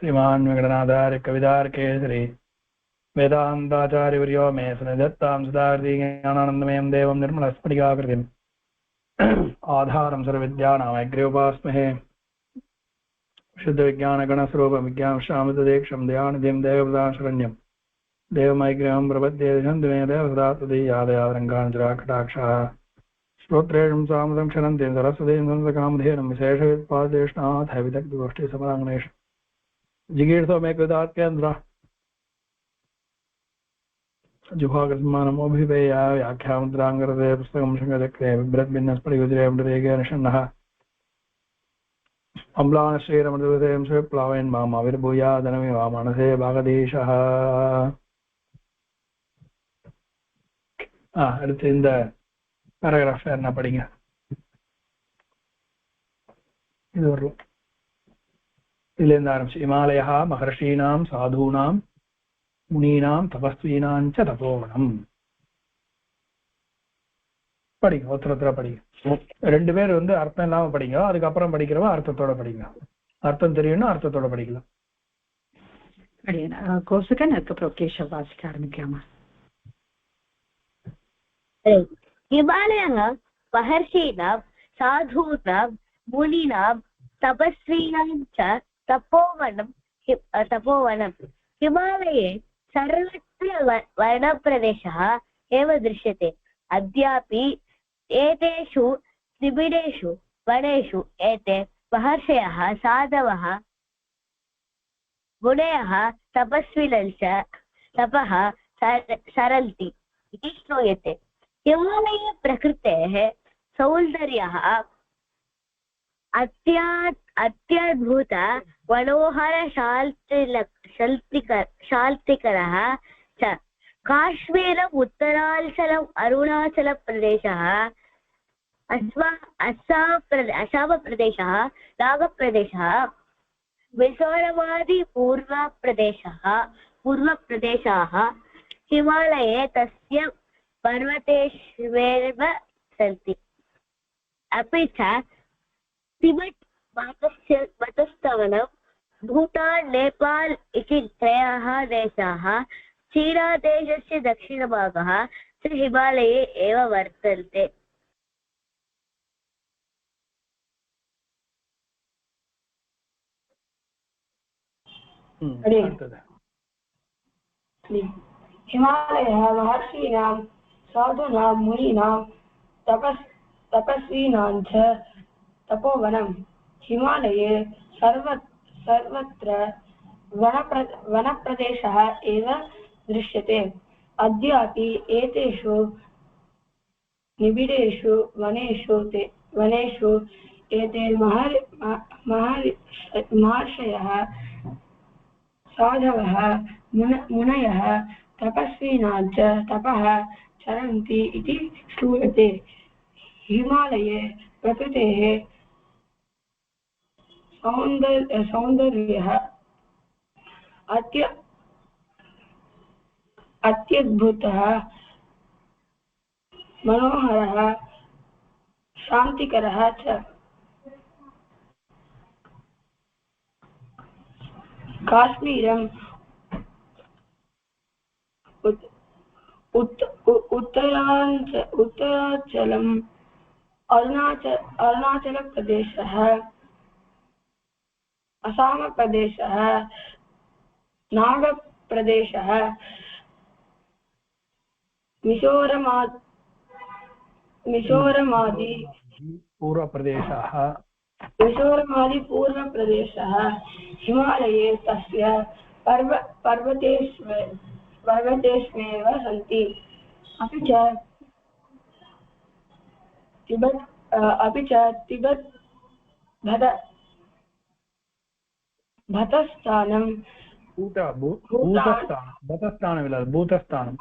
श्रीमान् वेङ्कटनाथार्य कवितार्केसरी वेदान्ताचार्यवर्यो मे सन्निधत्तां सदाकृतिज्ञानानन्दमयं देवं निर्मलस्फटिकाकृतिम् आधारं सर्वविद्यानां अग्र्योपास्महे शुद्धविज्ञानगणस्वरूपं विज्ञानशामतदेक्षं दयानिधिं देवप्रदां शरण्यं देवमैग्र्यं प्रपद्ये दिशन्तु मे देवसदातुदीयादयादरङ्गानुजराकटाक्षः श्रोत्रेषं सामदं क्षरन्ति सरस्वतीं संसकामधेनुं विशेषवित्पादेष्णाथ विदग्धगोष्ठीसमराङ्गणेश जिगीर्षो मे कृतात्केन्द्र जुहागस्मानमोभिपेया व्याख्यामुद्राङ्गरते पुस्तकं शङ्कचक्रे बिभ्रद्भिन्नस्फटिकविजयमुद्रेगेनषण्णः अम्लानश्रीरमृतवतें स्विप्लावयन् माम् आविर्भूयादनमिवा मनसे भागदीशः. அடுத்து இந்த பேராகிராஃப் என்ன படிங்க. இது வரும் இதுல இருந்து ஆரம்பிச்சு இமாலயா மகர்ஷீனாம் சாதூனாம் முனீனாம் தபஸ்வீனாம் ச தபோவனம். படிங்க, ஒருத்தர படிங்க. ரெண்டு பேர் வந்து அர்த்தம் இல்லாம படிங்க, அதுக்கப்புறம் படிக்கிறவ அர்த்தத்தோட படிங்க. அர்த்தம் தெரியும்னா அர்த்தத்தோட படிக்கலாம். கோசுகன் அதுக்கப்புறம் கேஷவ் வாசிக்க ஆரம்பிக்கலாமா? हिमालयः महर्षीणां साधूनां मुनीनां तपस्विनां च तपोवनं हिमालये सर्वत्र वनप्रदेशः एव दृश्यते. अद्यापि एतेषु निबिडेषु वनेषु एते महर्षयः साधवः मुनयः तपस्विनश्च तपः सरन्ति इति श्रूयते. हिमालये प्रकृतेः सौन्दर्यः अत्यद्भुत मनोहर शान्तिकरः च. काश्मीरम् उत्तराञ्चलम् अरुणाचलप्रदेशः असामप्रदेशः नागप्रदेशः मिजोरमादि पूर्वप्रदेशाः हिमालये तस्य पर्वतेष्वेव सन्ति. अपि च तिबेट् मतस्थानं भूटान् नेपाल् इति त्रयः देशाः चीनादेशस्य दक्षिणभागः च हिमालये एव वर्तन्ते. हिमालयः महर्षीणां साधूनां मुनीनां तपस्विनां च तपोवनं. हिमालये सर्वत्र वनप्रदेशः एव दृश्यते. अद्यापि एतेषु निबिडेषु वनेषु एते महर्षयः साधवः मुनयः तपस्विनां च तपः चरन्ति इति श्रूयते. हिमालये प्रकृतेः सौन्दर्यः अत्यद्भुतः मनोहरः शान्तिकरः च. काश्मीरम् उत्तराञ्चलम् अरुणाचलप्रदेशः असामप्रदेशः नागप्रदेशः मिजोरमादि पूर्वप्रदेशः हिमालये तस्य पर्वतेष्वेव सन्ति. अपि च तिबेट् भूतस्थानं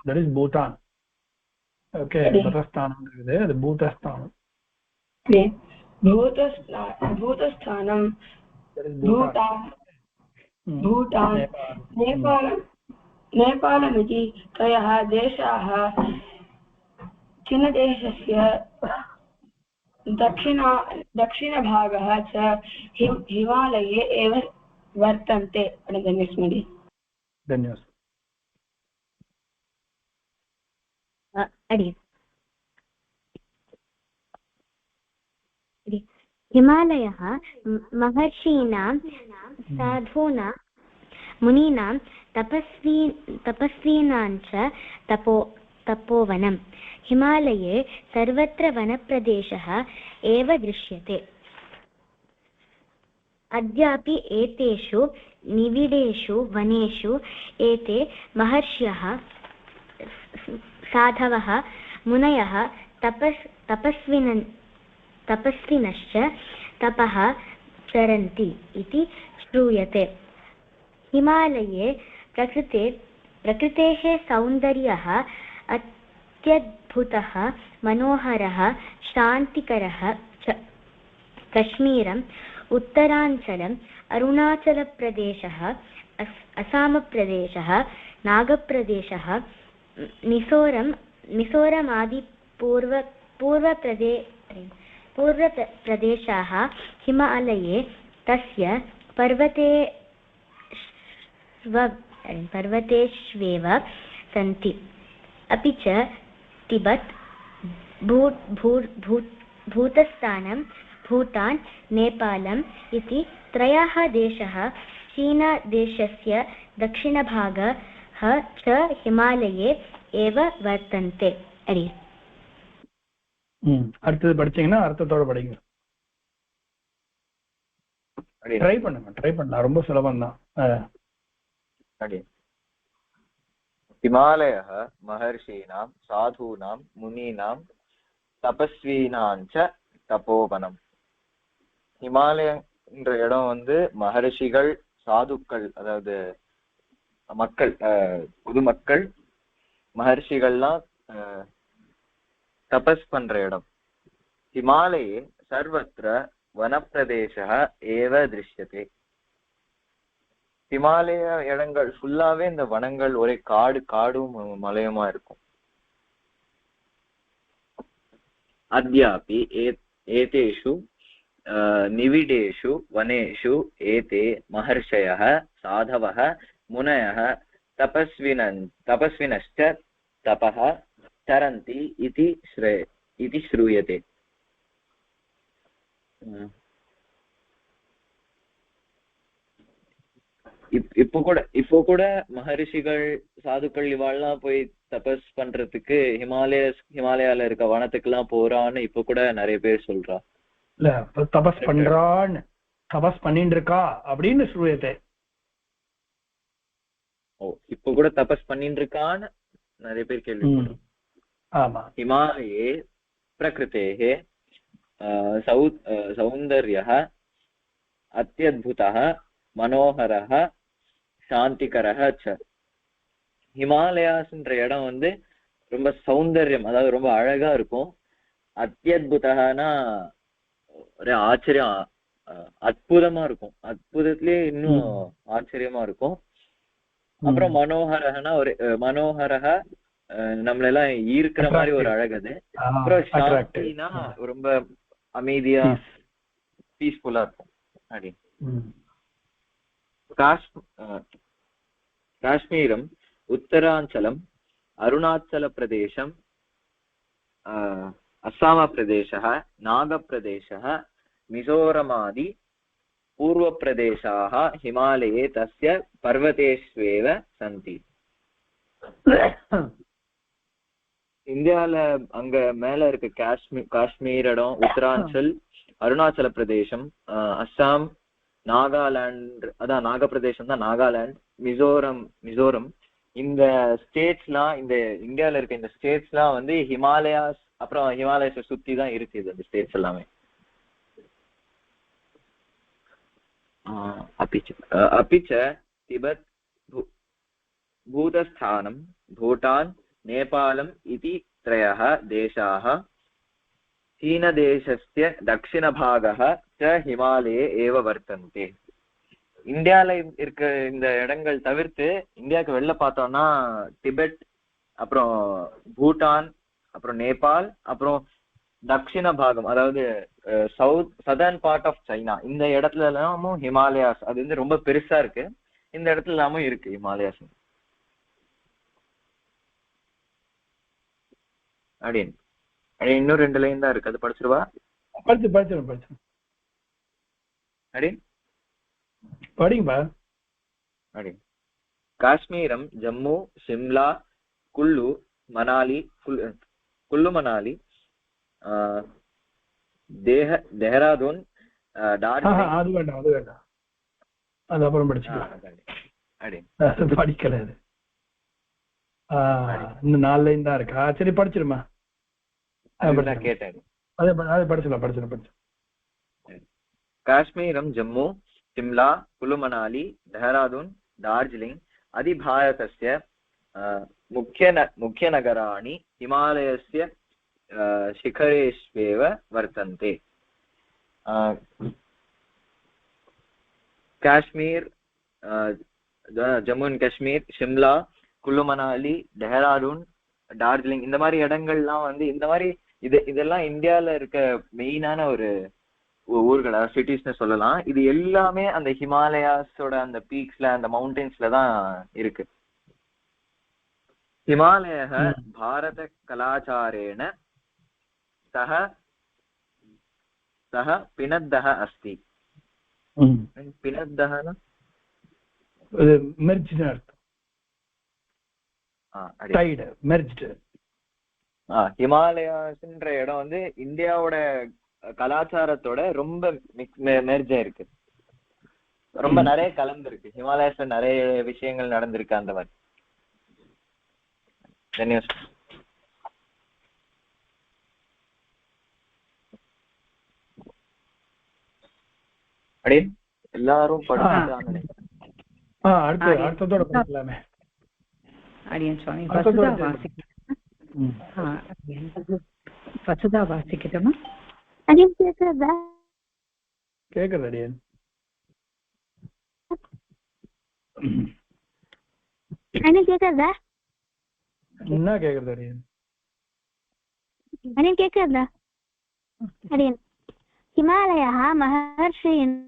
that is Bhutan. Okay, Bhutasthana is Bhutasthana. भूतस्थानं Bhutan नेपालमिति त्रयः देशाः चीनदेशस्य दक्षिणभागः च हिमालये एव वर्तन्ते गणेशमणि धन्यवाद अडि हिमालयः महर्षीणां साधूनां मुनीनां तपस्वीनां च तपोवनम् हिमालये सर्वत्र वनप्रदेशः एव दृश्यते अद्यापि एतेषु निविडेषु वनेषु एते महर्षयः साधवः मुनयः तपस्विनश्च तपः चरन्ति इति श्रूयते हिमालये प्रकृतेः सौन्दर्यः अत्यद्भुतः मनोहरः शान्तिकरः च कश्मीरम् उत्तराञ्चलम् अरुणाचलप्रदेशः असमप्रदेशः नागप्रदेशः मिसोरमादि पूर्वप्रदेशाः हिमालये तस्य पर्वतेष्वेव सन्ति अपि च तिबत् भूतस्थानं भूटान् नेपालम् इति त्रयः देशाः चीनादेशस्य दक्षिणभागः च हिमालये एव वर्तन्ते अरे அடுத்தது படிச்சீங்கன்னா அர்த்தத்தோட படிங்க ட்ரை பண்ணலாம் ரொம்ப சுலபம் தான் हिमालयः महर्षीणां साधूनां मुनीनां तपस्वीनां च तपोवनम् ஹிமாலயன்ற இடம் வந்து மகரிஷிகள் சாதுக்கள் அதாவது மக்கள் பொதுமக்கள் மகர்ஷிகள்லாம் தபஸ் பண்ற இடம் ஹிமாலயே சர்வத்திர வனப்பிரதேசः ஏவ திருஷ்யதே ஹிமாலய இடங்கள் ஃபுல்லாவே இந்த வனங்கள் ஒரே காடும் மலையுமா இருக்கும் அத்யாபி ஏதேஷு निविडेषु वनेषु एते महर्षयः साधवः मुनयः तपस्विनश्च तपः चरन्ति इति श्रूयते இப்போ கூட மகரிஷிகள் சாதுக்கள் இவாள்லாம் போய் தபஸ் பண்றதுக்கு ஹிமாலயால இருக்க வனத்துக்கு எல்லாம் போறான்னு இப்ப கூட நிறைய பேர் சொல்றா இல்ல தபஸ் பண்றான் தபஸ் பண்ணிட்டு இருக்கா அப்படின்னு ஸ்ரூயத்தை இப்ப கூட தபஸ் பண்ணிட்டு இருக்கான்னு நிறைய பேர் கேள்வி ஆமா ஹிமாலயே பிரகிருதேः சௌந்தர்யः அத்யத்புதः மனோகரः சாந்திகரः ச ஹிமாலயாஸ்ன்ற இடம் வந்து ரொம்ப சௌந்தர்யம் அதாவது ரொம்ப அழகா இருக்கும் அத்யத்புதனா ஒரே ஆச்சரியம் அற்புதமா இருக்கும் அற்புதத்திலே இன்னும் ஆச்சரியமா இருக்கும் அப்புறம் மனோகரகனா ஒரு மனோகரக நம்மள எல்லாம் ஈர்க்கிற மாதிரி ஒரு அழகது அப்புறம் சாந்தினா ரொம்ப அமைதியா பீஸ்ஃபுல்லா இருக்கும் அப்படி காஷ்மீரம் உத்தராஞ்சலம் அருணாச்சல பிரதேசம் அஸ்ஸாமप्रदेशः नागप्रदेशः मिजोरमादि पूर्वप्रदेशाः हिमालये तस्य पर्वतेष्वेव सन्ति இந்தியால அங்க மேல இருக்க காஷ்மீர் இடம் உத்தராஞ்சல் அருணாச்சல பிரதேசம் அஸ்ஸாம் நாகாலாந்து அதான் நாகப்பிரதேசம் தான் நாகாலாந்து மிசோரம் இந்த ஸ்டேட்ஸ்லாம் இந்த இந்தியால இருக்க இந்த ஸ்டேட்ஸ்லாம் வந்து ஹிமாலயாஸ் அப்புறம் ஹிமாலயத்தை சுத்தி தான் இருக்குது அந்த ஸ்டேட்ஸ் எல்லாமே அப்பிச்ச திபெத் பூதஸ்தானம் பூட்டான் நேபாளம் इति त्रयः देशाः चीनदेशस्य दक्षिणभागः च हिमालये एव वर्तन्ते இந்தியால இருக்க இந்த இடங்கள் தவிர்த்து இந்தியாவுக்கு வெளில பார்த்தோம்னா திபெத் அப்புறம் பூட்டான் அப்புறம் நேபாள் அப்புறம் தக்ஷிண பாகம், அதாவது சதர்ன் பார்ட் ஆஃப் சைனா, இந்த இடத்துல எல்லாமும் ஹிமாலயாஸ், அது வந்து ரொம்ப பெருசா இருக்கு, இந்த இடத்துல எல்லாமும் இருக்கு ஹிமாலயாஸ். அப்படின்னு இன்னும் 2 லைன் தான் இருக்கு, அது படிச்சிருவா? படிச்சிடும் அப்படின்னு படிங்கப்பா. அப்படி காஷ்மீரம், ஜம்மு, சிம்லா, குல்லு மணாலி, மணாலி, தேஹராதூன், டார்ஜிலிங். அது வேண்டாம், அது அப்புறம் படிச்சுக்கலாம். படிக்கல அது. இன்னும் 4 லைன் தான் இருக்கா? சரி படிச்சிருமா. கேட்டேன். அது படிச்சிடலாம். காஷ்மீரம், ஜம்மு, சிம்லா, குல்லு மணாலி, தேஹராதூன், டார்ஜிலிங் आदि भारतस्य मुख्यनगराणि हिमालयस्य शिखरेष्वेव वर्तन्ते। काश्मीर, ஜம்மு அண்ட் காஷ்மீர், சிம்லா, குல்லு மணாலி, டெஹராடூன், டார்ஜிலிங், இந்த மாதிரி இடங்கள்லாம் வந்து இந்த மாதிரி இதெல்லாம் இந்தியால இருக்க மெயினான ஒரு ஊர்கள், சிட்டிஸ்னு சொல்லலாம். இது எல்லாமே அந்த ஹிமாலயாஸோட அந்த பீக்ஸ்ல, அந்த மவுண்டன்ஸ்ல தான் இருக்கு. ஹிமாலயः பாரத கலாச்சாரேண சஹ பினத்தः अस्ति। பினத்தः மெர்ஜ்டு அர்த்தம். Tight merged. ஹிமாலயாஸ்ன்ற இடம் வந்து இந்தியாவோட கலாச்சாரத்தோட ரொம்ப மெர்ஜ் ஆயிருக்கு, ரொம்ப நிறைய கலந்துருக்கு. ஹிமாலயாஸ்ல நிறைய விஷயங்கள் நடந்திருக்கு அந்த மாதிரி. அப்படி எல்லாரும் படிச்சுட்டாங்க. அடுத்ததோட படிக்கலாமே. அடியன் சுவாமி வசுதா வாசிக்கட்டுமா? கேக்குது அடியன். கேக்குறதா? என்ன கேக்குறது அடியன்? கேக்குறதா அடியன்? हिमालयः महर्षीणां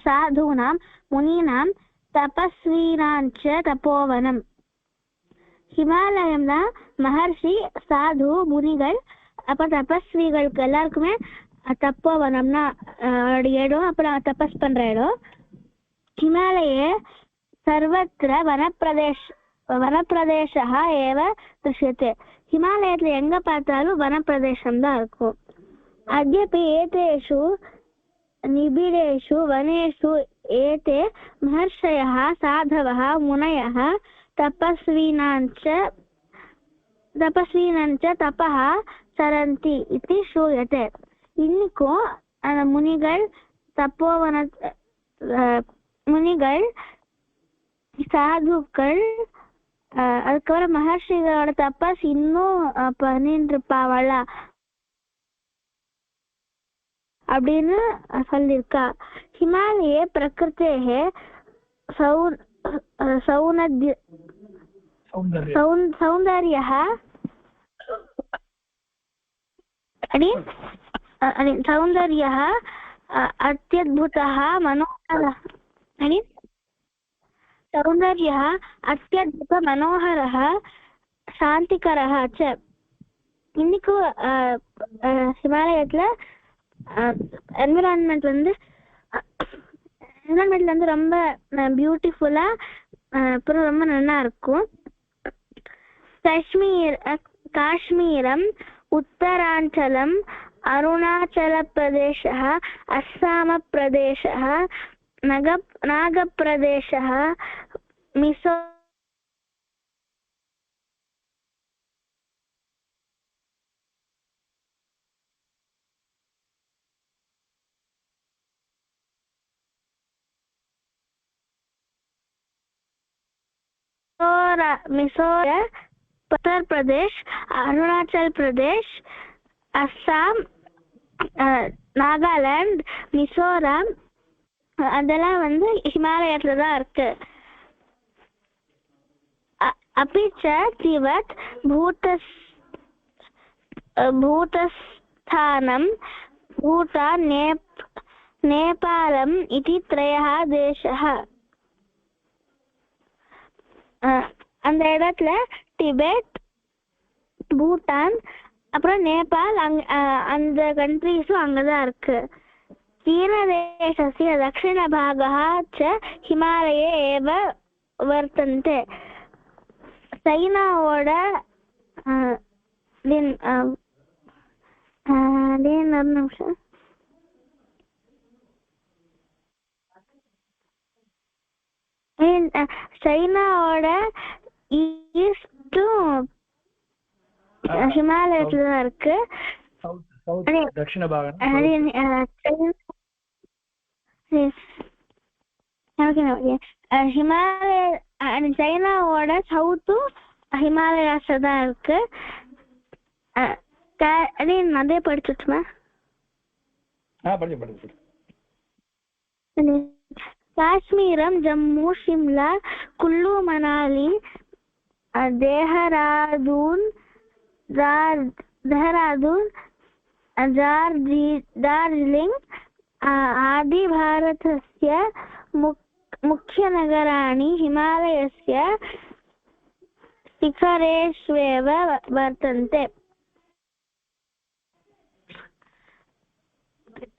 साधूनां मुनीनां तपस्वीनां च तपोवनम्. ஹிமாலயம்னா மகர்ஷி, சாது, முனிகள், அப்புறம் தபஸ்விகளுக்கு எல்லாருக்குமே தப்போவனம்னா இடம், அப்புறம் தபஸ் பண்ற இடம். ஹிமாலயே சர்வத்திர வனப்பிரதேசः ஏவ திருஷ்யते. ஹிமாலயத்துல எங்க பார்த்தாலும் வனப்பிரதேசம் தான் இருக்கும். அத்யபி ஏதேஷு நிபிடேஷு வனேஷு ஏதே மஹர்ஷயः சாதவः முனயः தபஸ்வினாஞ்ச தபः சரந்தி இதி ஸ்ரூயதே. இன்னைக்கும் அந்த முனிகள், தப்போவன முனிகள், சாதுக்கள், அதுக்கப்புறம் மகர்ஷிகளோட தபஸ் இன்னும் பண்ணிட்டு இருப்பாவள அப்படின்னு சொல்லியிருக்கா. ஹிமாலயே பிரகிருத்தேஹே சௌந்தர்யः சௌந்தர்யः அத்யத்புதः மனோஹரः சௌந்தர்யः அத்யத்புத மனோஹரः சாந்திகரः च. இன்னைக்கும் ஹிமாலயத்துல என்விரான்மெண்ட்ல வந்து ரொம்ப பியூட்டிஃபுல்லா, அப்புறம் ரொம்ப நல்லா இருக்கும். காஷ்மீரம், உத்தராஞ்சலம், அருணாச்சல பிரதேசः, அஸ்ஸாம பிரதேசः, நாகப்பிரதேசः, மிசோரம், உத்தர் பிரதேஷ், அருணாச்சல் பிரதேஷ், அஸ்ஸாம், நாகாலாந்து, மிசோரம், அதெல்லாம் வந்து ஹிமாலயத்துல தான் இருக்கு. அபிச்ச திவத் भूतस्थानं भूटान् नेपालम् इति त्रयः देशः அந்த இடத்துல டிபெட் பூட்டான் அப்புறம் நேபாள் அந்த கண்ட்ரீஸும் அங்கதான் இருக்கு चीनदेशस्य दक्षिणभागः च हिमालये एव वर्तन्ते चैनाவோட சைனாவோட ஈஸ்டும் ஹிமாலயத்துல தான் இருக்கு தட்சிண பாகம் ஹிமாலய சைனாவோட சவுத்தும் ஹிமாலயாஸ்ல தான் இருக்கு அதே படிச்சுட்டுமா காஷ்மீரம் ஜம்மு ஷிம்லா குல்லு மணாலி देहरादून दार्जिलिंग आदि भारतस्य मुख्यनगराणि हिमालयस्य शिखरेष्वेव वर्तन्ते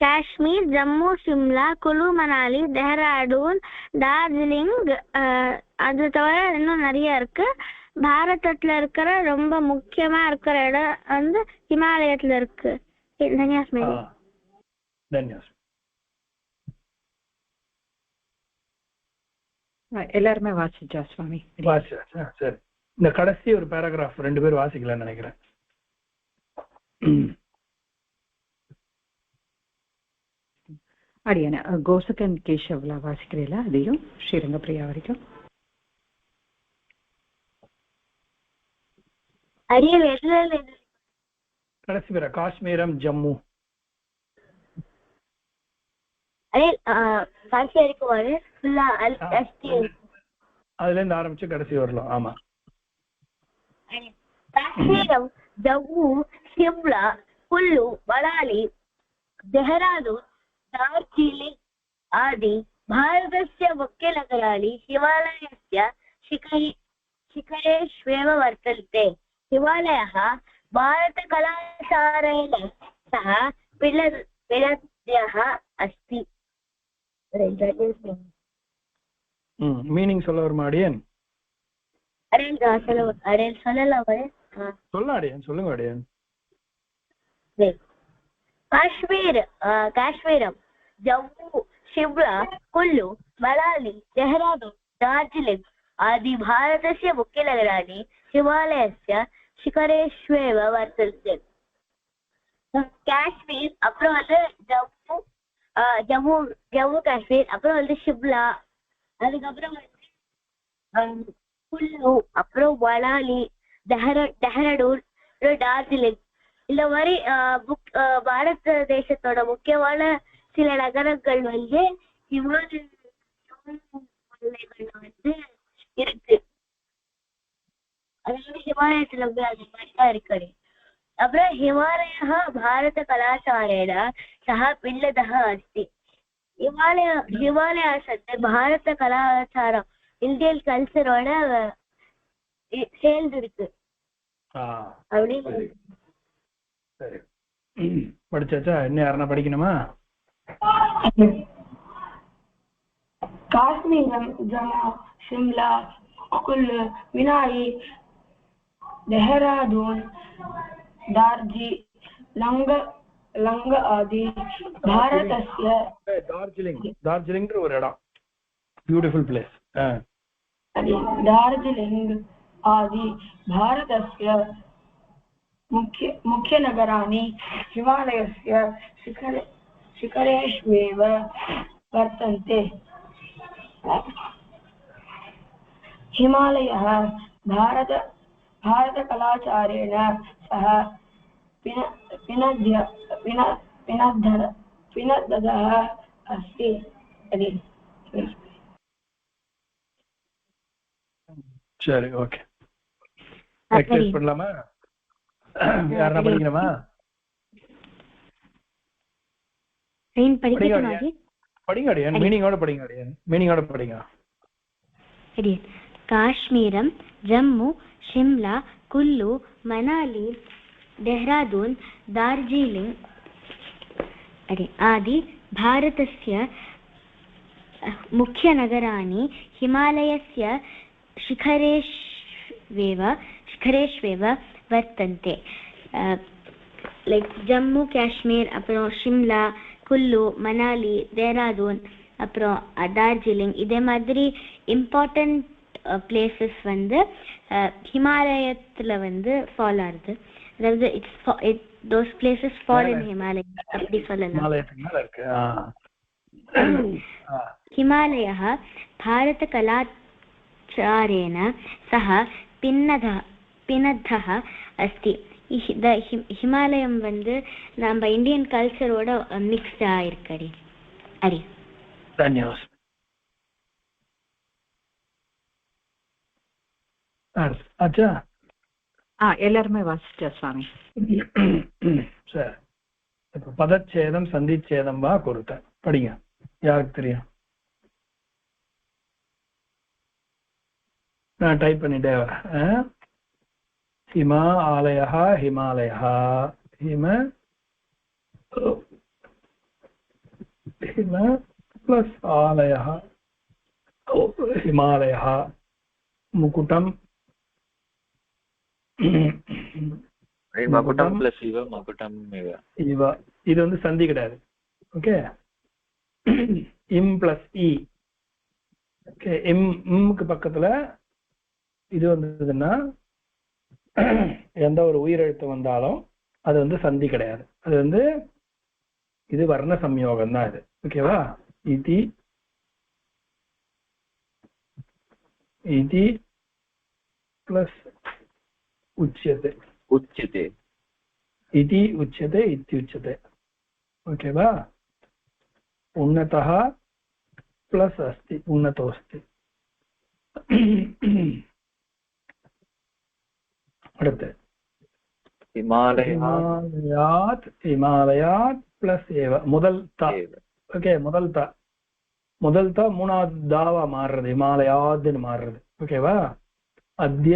காஷ்மீர் ஜம்மு ஷிம்லா குலு மணாலி டெஹ்ராடூன் டார்ஜிலிங் அது தவிர இன்னும் நிறைய இருக்கு பாரதத்துல இருக்கிற ரொம்ப முக்கியமா இருக்கிற இடம் வந்து ஹிமாலயத்துல இருக்கு எல்லாருமே வாசிச்சா சுவாமி சரி இந்த கடைசி ஒரு பேராகிராஃப் 2 பேர் வாசிக்கலாம்னு நினைக்கிறேன் அடியான கோசகன் கேஷவ்ல வாசிக்கிறீங்களா அதையும் ஸ்ரீரங்க பிரியா வரைக்கும் கடைசி பேரா காஷ்மீரம் ஜம்மு அதுல இருந்து ஆரம்பிச்சு கடைசி வரலாம் ஆமா காஷ்மீரம் ஜம்மு ஷிம்லா குல்லு மணாலி देहरादून दार्जिलिंग आदि भारतस्य मुख्यनगराणि हिमालयस्य शिखरेष्वेव वर्तन्ते हिमालयः भारतकलाशारेण सह विलग्नः अस्ति மீனிங் சொல்ல வருமா அடியன் சொல்லுங்க அடியன் काश्मीरं जम्मू शिमला कुल्लू मनाली देहरादून दार्जिलिंग आदि भारतस्य मुख्यनगराणि हिमालयस्य शिखरेष्वेव वर्तन्ते काश्मीर அப்புறம் வந்து ஜம்மு காஷ்மீர் அப்புறம் வந்து ஷிம்லா அதுக்கப்புறம் வந்து குல்லு அப்புறம் மணாலி டெஹ்ராடூன் டார்ஜிலிங் இந்த மாதிரி பாரத தேசத்தோட முக்கியமான சில நகரங்கள் வந்து ஹிமாலயங்கள்ல வந்து இருக்கு அதாவது ஹிமாலயத்துல வந்து அது மாதிரிதான் இருக்கு அப்புறம் ஹிமாலய பாரத கலாச்சாரேன சக பின்னதः अस्ति ஹிமாலயாஸ் வந்து பாரத கலாச்சாரம் இந்தியன் கல்ச்சரோட சேர்ந்து இருக்கு அப்படின்னு சரி படிச்சாச்சா இன்னும் யாருன்னா படிக்கணுமா காஷ்மீரம் ஜம்மு ஷிம்லா குல்லு மணாலி देहरादून दार्जिलिंग आदि भारतस्य दार्जिलिंग ஒரு இடம் பியூட்டிஃபுல் பிளேஸ் दार्जिलिंग आदि भारतस्य मुख्यनगराणि हिमालयस्य शिखरेष्वेव वर्तन्ते हिमालयः भारतकलाचारेण सह पिनद्दः अस्ति சரி ஓகே எக்ஸர்சைஸ் பண்ணலாமா யாரா படிக்கணுமா? படிங்க அடியன், மீனிங்கோட படிங்க அடியன், மீனிங்கோட படிங்க. காஷ்மீரம், ஜம்மு, ஷிம்லா, குல்லு, மனாலி, देहरादून, दार्जिलिंग आदि भारतस्य मुख्यनगराणि हिमालयस्य शिखरेष्वेव वर्तन्ते. लाइक जम्मू काश्मीर अप्पुறம் शिमला, कुल्लू, मनाली, देहरादून அப்புறம் டார்ஜிலிங் இதே மாதிரி இம்பார்ட்டன்ட் பிளேசஸ் வந்து ஹிமாலயத்துல வந்து ஃபால் ஆகுது. அதாவது those places fall in Himalaya அப்படி சொல்லலாம். हिमालयः भारतकलाचारेण सह पिनद्धः अस्ति. हिमालयம் வந்து நம்ம இந்தியன் கல்ச்சரோட மிக்ஸ்ட் ஆயிருக்கு. அடி धन्यवाद. अच्छा எல்லாருமே வாசிச்சா சுவாமி. சரி, இப்ப பதச்சேதம் சந்திச்சேதம் வா கொடுத்த படிங்க. யாருக்கு தெரியும்? நான் டைப் பண்ணிட்டே வரேன். ஹிமா ஆலயா ஹிமாலயா ஹிம ஹிம प्लस आलयः हिमालयः मुकुटम மகுடம் பிளஸ் இவ மகுடம் இவ இது வந்து சந்தி கிடையாது. ஓகே, இம் பிளஸ் இ. ஓகே, இம்க்கு பக்கத்துல இது வந்ததுன்னா எந்த ஒரு உயிரெழுத்து வந்தாலும் அது வந்து சந்தி கிடையாது. அது வந்து இது வர்ண சம்யோகம் தான் இது. ஓகேவா? इति प्लस उच्यते उच्यते इति उच्यते इत्युच्यते. ओके वा? उन्नतः प्लस अस्ति उन्नतोऽस्ति. அடுத்து हिमालयात् हिमालयात् प्लस एव முதல் த. ஓகே, முதல் தா மூணாவது தாவா மாறுறது, ஹிமாலயாத்னு மாறுறது. ஓகேவா? அத்ய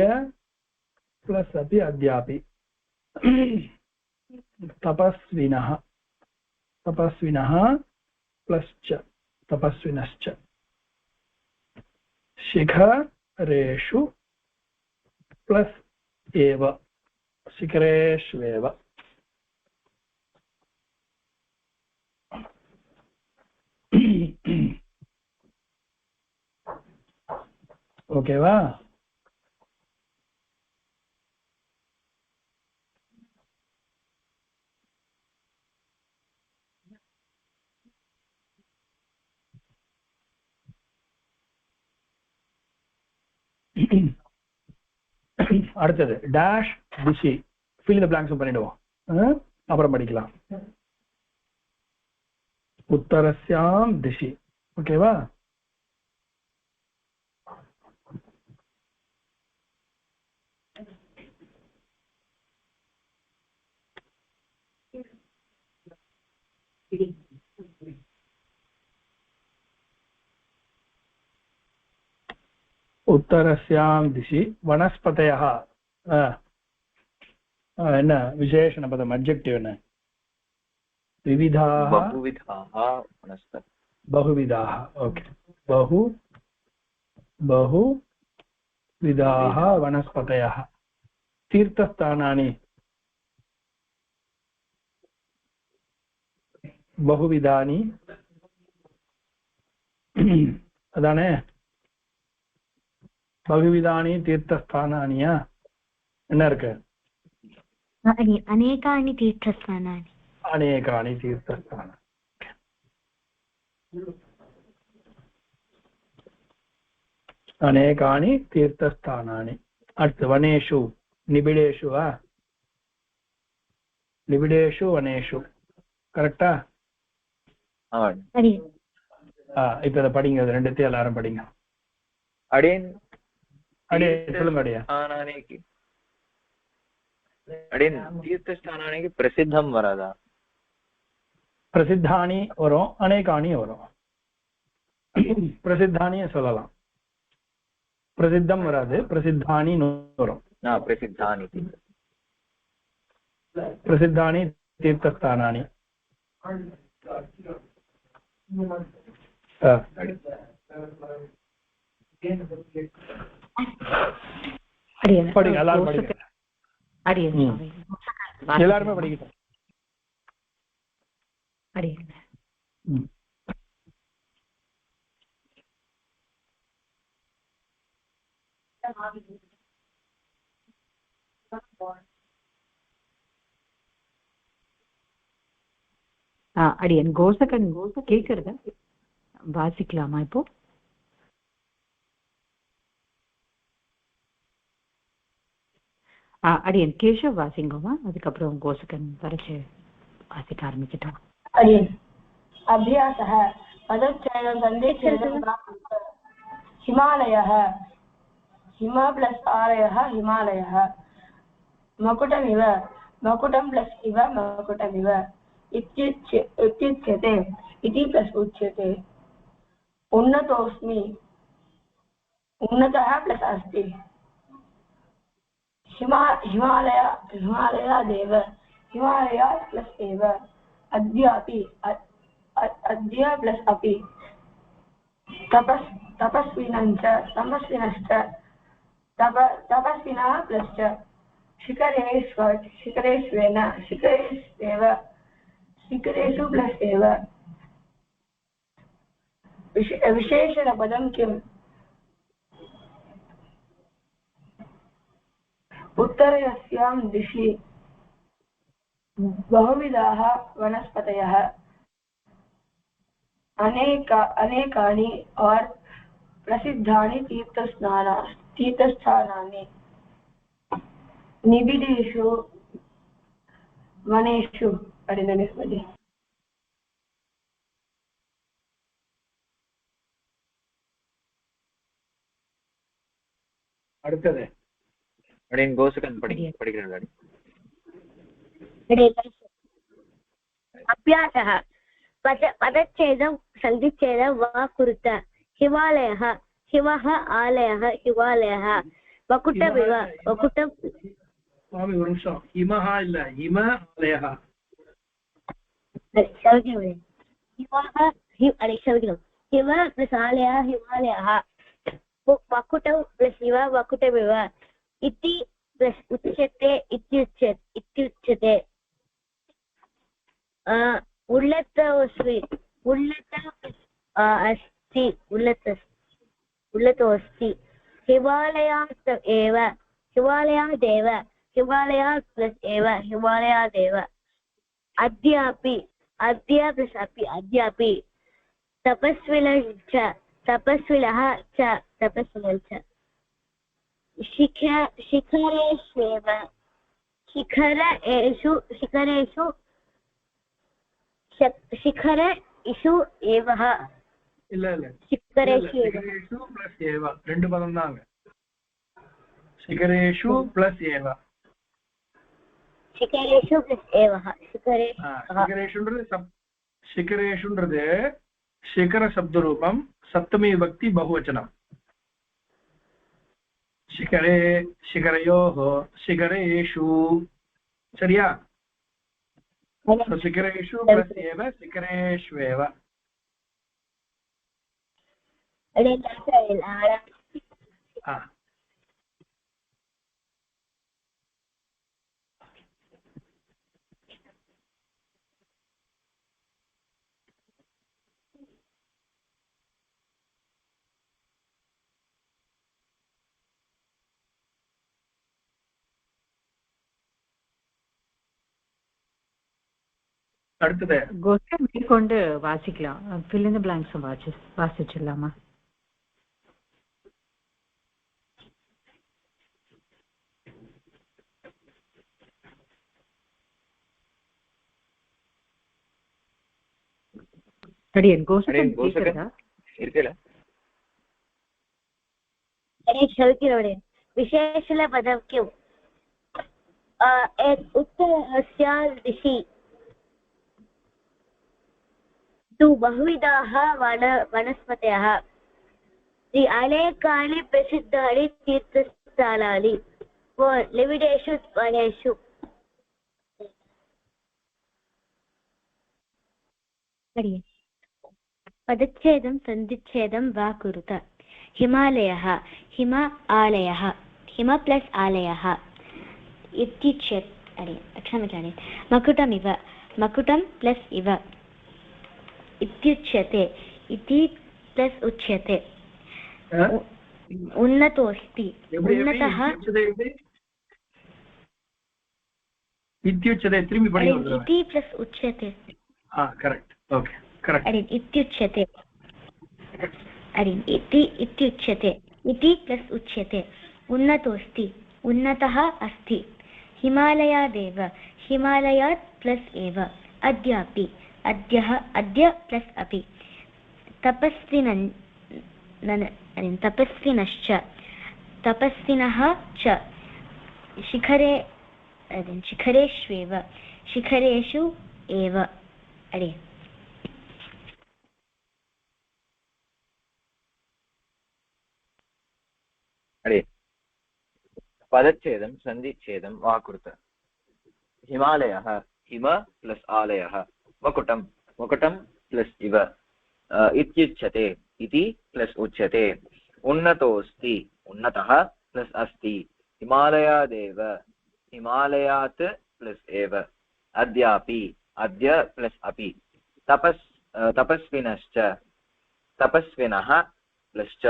பிளஸ் அபி அத்யாபி. தபஸ்வினஹ தபஸ்வினஹ பிளஸ் ச தபஸ்வினश्च. शिखरेषु प्लस एव शिखरेष्वेव. ஓகேவா? அடுத்தது டேஷ் திசி. ஃபில் தி பிளாங்க்ஸ் பண்ணிடுவோம், அப்புறம் படிக்கலாம். உத்தரஸ்யாம் திசி. ஓகேவா? उत्तरस्यां दिशि वनस्पतयः. என்ன விசேஷண பதம், அட்ஜெக்டிவ் என்ன? विविधाः बहुविधाः वनस्पतयः. बहुविधाः. ओके, बहुविधाः वनस्पतयः. तीर्थस्थानानि बहुविधानि. அதானே? बहुविधानि तीर्थस्थानानिயா என்ன இருக்கு? अनेकानि तीर्थस्थानानि. अनेकानि तीर्थस्थानानि. अनेकानि तीर्थस्थानानि. அடுத்து வனேஷு நிபிடேஷு. நிபிடேஷு வனேஷு. கரெக்டா? இப்ப இதை படிங்க, அது ரெண்டுத்தையும் எல்லாரும் படிங்க. அடேன் அடே சொல்லுங்க. அடையா அப்படின்னு தீர்த்தஸ்தானானிக்கு பிரசித்தம் வராதா? பிரசித்தானி வரும், அநேகானி வரும். பிரசித்தானிய சொல்லலாம், பிரசித்தம் வராது, பிரசித்தானி வரும். பிரசித்தானி பிரசித்தானி தீர்த்தஸ்தானானி. படிங்க, எல்லாரும் படிங்க. எல்லாருமே படிக்கிட்டோம். அடியன் கோசகன் கேக்குறத வாசிக்கலாமா இப்போ? அடியன் கேஷவ் வாசிங்கோமா, அதுக்கப்புறம் கோசகன் வரைச்சு வாசிக்க ஆரம்பிச்சிட்டோம். அடியன் அபியாசः பதச்சேதம் சந்தேச்சேதம் हिमालयः हिम प्लस आलयः हिमालयः मकुटमिव मकुटं प्लस इव मकुटमिव इत्युच्यते इति प्लस उच्यते उन्नतोऽस्मि उन्नतः प्लस अस्ति हिमालयादेव हिमालया प्लस एव अद्यापि अद्य प्लस अपि तपस्विनश्च तपस्विनः प्लस शिखरेष्वेन शिखरेष्वेव शिखरेषु प्लस एव विशेषणपदं किम्? उत्तरस्यां दिशि बहुविधाः वनस्पतयः अनेकानि और प्रसिद्धानि तीर्थस्थानानि निबिडेषु वनेषु परिणमिष्यन्ति. அடுத்தது அப்படின்னு கோசகன் படிக்கிறார். अभ्यासः पदच्छेदं सन्धिच्छेदं वा कुरुत हिमालयः हिमः आलयः हिमालयः वकुटमिव वकुटं स्वामी ஒரு நிமிஷம், ஹிமஹா இல்ல ஹிம ஆலயः हिम प्लस आलयः हिमालयः वकुटं प्लस इव वकुटमिव इति प्लस उच्यते इत्युच्यते उल्लतोऽस्ति उल्लतोऽस्ति हिमालयात् एव हिमालयादेव हिमालयात् प्लस एव हिमालयादेव अद्यापि अद्य प्लस अपि अद्यापि तपस्विनश्च तपस्विनः च तपस्विनश्च शिखरेष्वेव शिखरेषु शिखर इषु एवः இல்ல இல்ல शिखरेषु பிளஸ் ஏவ ரெண்டு பதம் தாங்க. சிகரேஷு பிளஸ் ஏவ शिखरेषु प्लस एवः शिखरेषुன்றது शिखरेषुன்றது शिखर शब्द रूपम सप्तमी विभक्ति बहुवचनम शिखरे शिखरयोः शिखरेषु சரியா? शिखरेषु प्लस एव शिखरेष्वेव. அடுத்தது கோசம் மேற்கொண்டு வாசிக்கலாம். fill in the blanks வாசிச்சிடலாமா? அடியன் கோசம் கேக்குறதா? இருக்கல विशेषण पदं किम्? उत्तरस्यां दिशि तु बहुविधाः वनस्पतयः अनेकानि प्रसिद्धानि तीर्थस्थानानि लिविडेषु वनेषु पदच्छेदं सन्धिच्छेदं वा कुरुत हिमालयः हिम आलयः हिम प्लस् आलयः इत्युच्यते क्षम्यतां मकुटमिव मकुटं प्लस् इव इत्युच्यते इति प्लस् उच्यते उन्नतोऽस्ति उन्नतः इत्युच्यते திரும்பி படிங்க इति प्लस् उच्यते करेक्ट ओके करेक्ट इत्युच्यते इति इत्युच्यते इति प्लस् उच्यते उन्नतोऽस्ति उन्नतः अस्ति हिमालयादेव हिमालयात् प्लस् एव अद्यापि अद्यः अद्य प्लस् अपि तपस्विनश्च तपस्विनः च शिखरे शिखरेष्वेव शिखरेषु एव अरे अरे पदच्छेदं सन्धिच्छेदं वा कुरुत हिमालयः हिम प्लस् आलयः मकुटं मकुटं प्लस् इव इत्युच्यते इति प्लस् उच्यते उन्नतोऽस्ति उन्नतः प्लस् अस्ति हिमालयादेव हिमालयात् प्लस् एव अद्यापि अद्य प्लस् अपि तपस्विनश्च तपस्विनः प्लश्च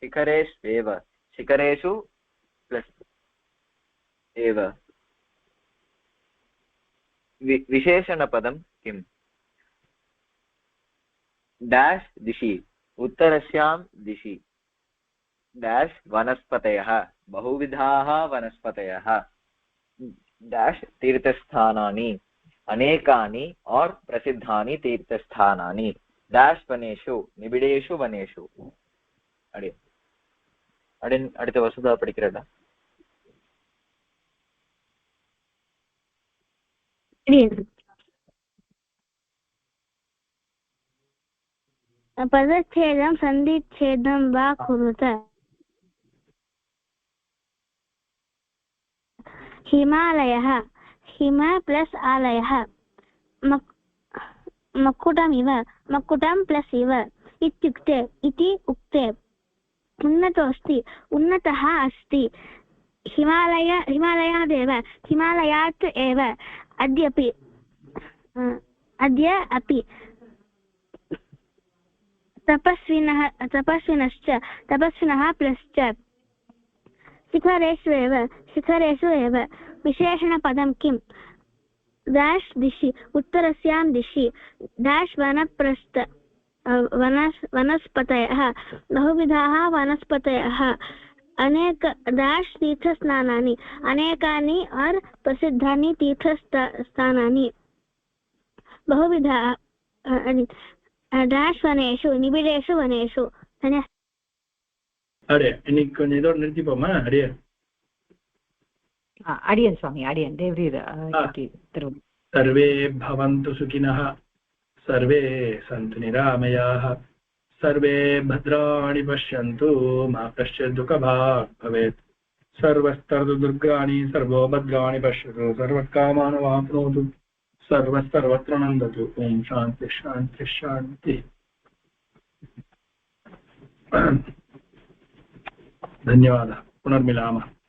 शिखरेष्वेव शिखरेषु प्लस् एव विशेषणपदं किम् डैश् दिशि उत्तरस्यां दिशि डैश् वनस्पतयः बहुविधाः वनस्पतयः डैश् तीर्थस्थानानि अनेकानि और प्रसिद्धानि तीर्थस्थानानि डैश् वनेषु निबिडेषु वनेषु அடுத்த வசுதா படிக்கிறடா पदच्छेदं सन्धिच्छेदं वा कुरुत हिमालयः हिम प्लस् आलयः मकुटमिव मकुटं प्लस् इव इत्युक्ते इति उक्ते उन्नतोऽस्ति उन्नतः अस्ति हिमालयादेव हिमालयात् एव अद्य अपि तपस्विनश्च तपस्विनः प्लश्च शिखरेषु एव विशेषणपदं किम् डैश् दिशि उत्तरस्यां दिशि डैश् वनस्पतयः बहुविधाः वनस्पतयः अनेक डैश् तीर्थस्थानानि अनेकानि और प्रसिद्धानि तीर्थस्थानानि बहुविधा डैश् वनेषु निबिडेषु वनेषु अरे இன்னைக்கு கொஞ்சம் இதோட நிறுத்திப்போமா அடியே अडियन् स्वामी अडियन् देव्री सर्वे भवन्तु सुखिनः सर्वे सन्तु निरामयाः सर्वे भद्राणि पश्यन्तु मा कश्चित् दुःखभाग् भवेत् सर्वस्तर्तु दुर्गाणि सर्वो भद्राणि पश्यतु सर्वकामान् वाप्नोतु सर्वत्र नन्दतु ओम शान्ति शान्ति शान्ति धन्यवादः पुनर्मिलामः।